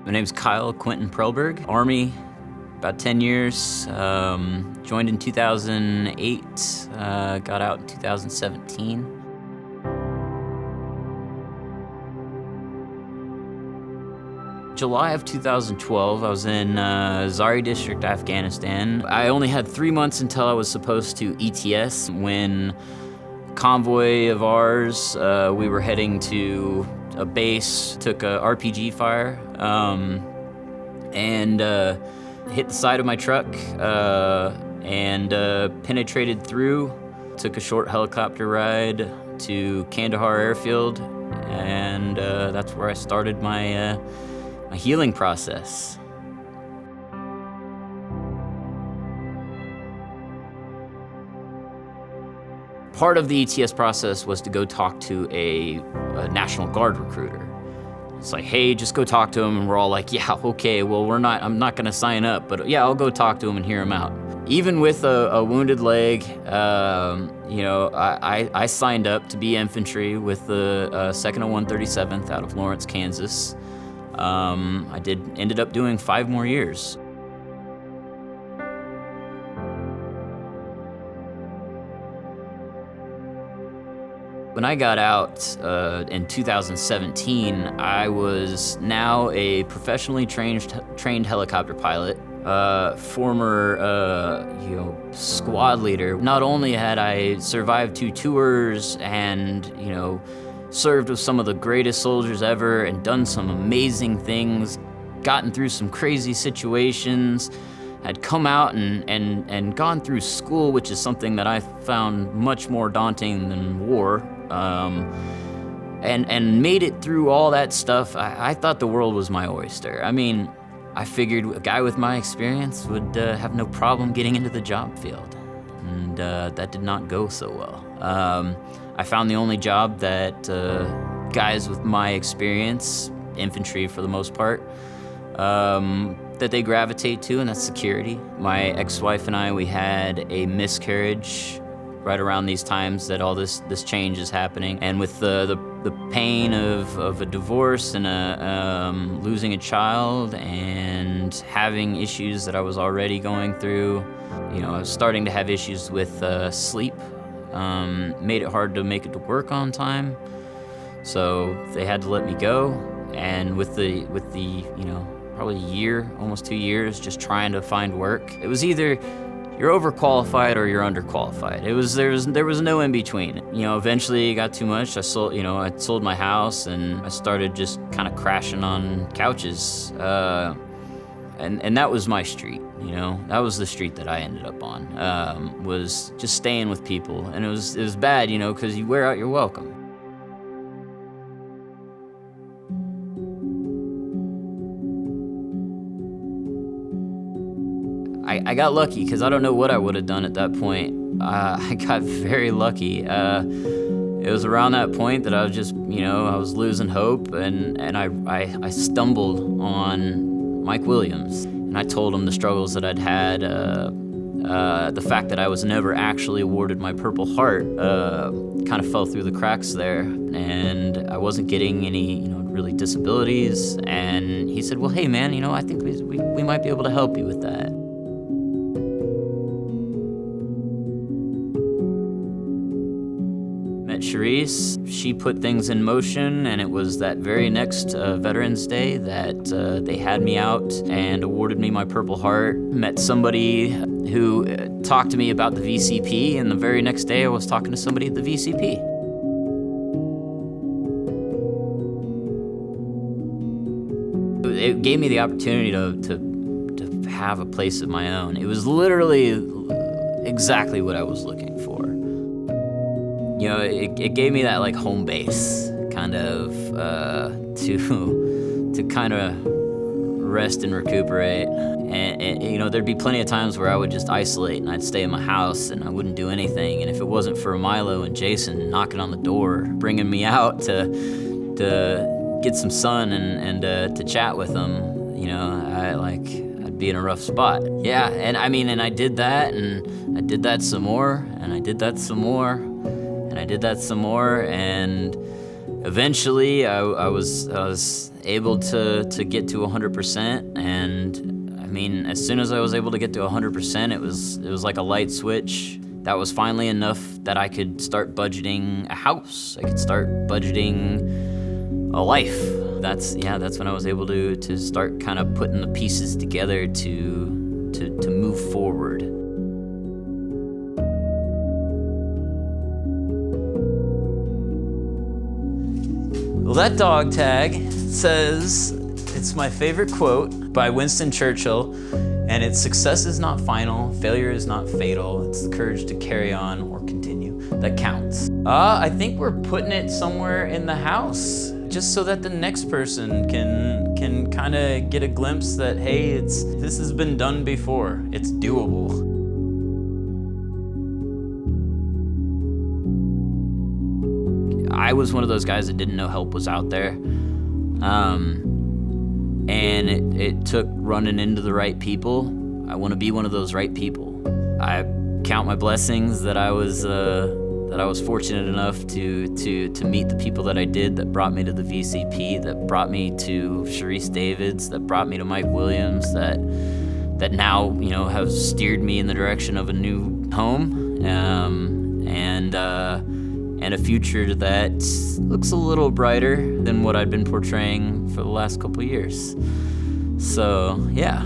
My name's Kyle Quentin Prellberg. Army, about 10 years. Joined in 2008, got out in 2017. July of 2012, I was in Zari District, Afghanistan. I only had 3 months until I was supposed to ETS when a convoy of ours, we were heading to a base, took a RPG fire, and hit the side of my truck and penetrated through. Took a short helicopter ride to Kandahar Airfield, and that's where I started my healing process. Part of the ETS process was to go talk to a National Guard recruiter. It's like, hey, just go talk to him, and we're all like, yeah, okay, well, I'm not gonna sign up, but yeah, I'll go talk to him and hear him out. Even with a wounded leg, I signed up to be infantry with the 2nd and 137th out of Lawrence, Kansas. I ended up doing 5 more years. When I got out in 2017, I was now a professionally trained helicopter pilot, former squad leader. Not only had I survived 2 tours and served with some of the greatest soldiers ever and done some amazing things, gotten through some crazy situations, had come out and gone through school, which is something that I found much more daunting than war, and made it through all that stuff. I thought the world was my oyster. I mean, I figured a guy with my experience would have no problem getting into the job field, and that did not go so well. I found the only job that guys with my experience, infantry for the most part, that they gravitate to, and that's security. My ex-wife and I, we had a miscarriage right around these times that all this change is happening. And with the pain of a divorce and losing a child and having issues that I was already going through, I was starting to have issues with sleep. Made it hard to make it to work on time. So they had to let me go. And with the probably a year, almost 2 years, just trying to find work. It was either you're overqualified or you're underqualified. There was no in between. Eventually it got too much. I sold my house and I started just kind of crashing on couches. And that was my street, That was the street that I ended up on, was just staying with people. And it was bad, because you wear out your welcome. I got lucky, because I don't know what I would have done at that point. I got very lucky. It was around that point that I was just, I was losing hope, and I stumbled on Mike Williams. And I told him the struggles that I'd had, the fact that I was never actually awarded my Purple Heart kind of fell through the cracks there, and I wasn't getting any, really disabilities. And he said, well, hey man, I think we might be able to help you with that. Charisse, she put things in motion, and it was that very next Veterans Day that they had me out and awarded me my Purple Heart. Met somebody who talked to me about the VCP, and the very next day I was talking to somebody at the VCP. It gave me the opportunity to have a place of my own. It was literally exactly what I was looking for. It gave me that like home base kind of to kind of rest and recuperate. And there'd be plenty of times where I would just isolate and I'd stay in my house and I wouldn't do anything. And if it wasn't for Milo and Jason knocking on the door, bringing me out to get some sun and to chat with them, I'd be in a rough spot. Yeah, and I did that, and I did that some more, and I did that some more. And I did that some more, and Eventually, I was able to get to 100%, and I mean, as soon as I was able to get to 100%, it was like a light switch. That was finally enough that I could start budgeting a house. I could start budgeting a life. That's when I was able to start kind of putting the pieces together to move forward. Well, that dog tag says, it's my favorite quote by Winston Churchill, and it's, "Success is not final, failure is not fatal, it's the courage to carry on or continue that counts." I think we're putting it somewhere in the house, just so that the next person can kind of get a glimpse that, hey, this has been done before, it's doable. I was one of those guys that didn't know help was out there. And it took running into the right people. I want to be one of those right people. I count my blessings that I was fortunate enough to meet the people that I did, that brought me to the VCP, that brought me to Sharice Davids, that brought me to Mike Williams, that now, have steered me in the direction of a new home, and a future that looks a little brighter than what I'd been portraying for the last couple years. So, yeah.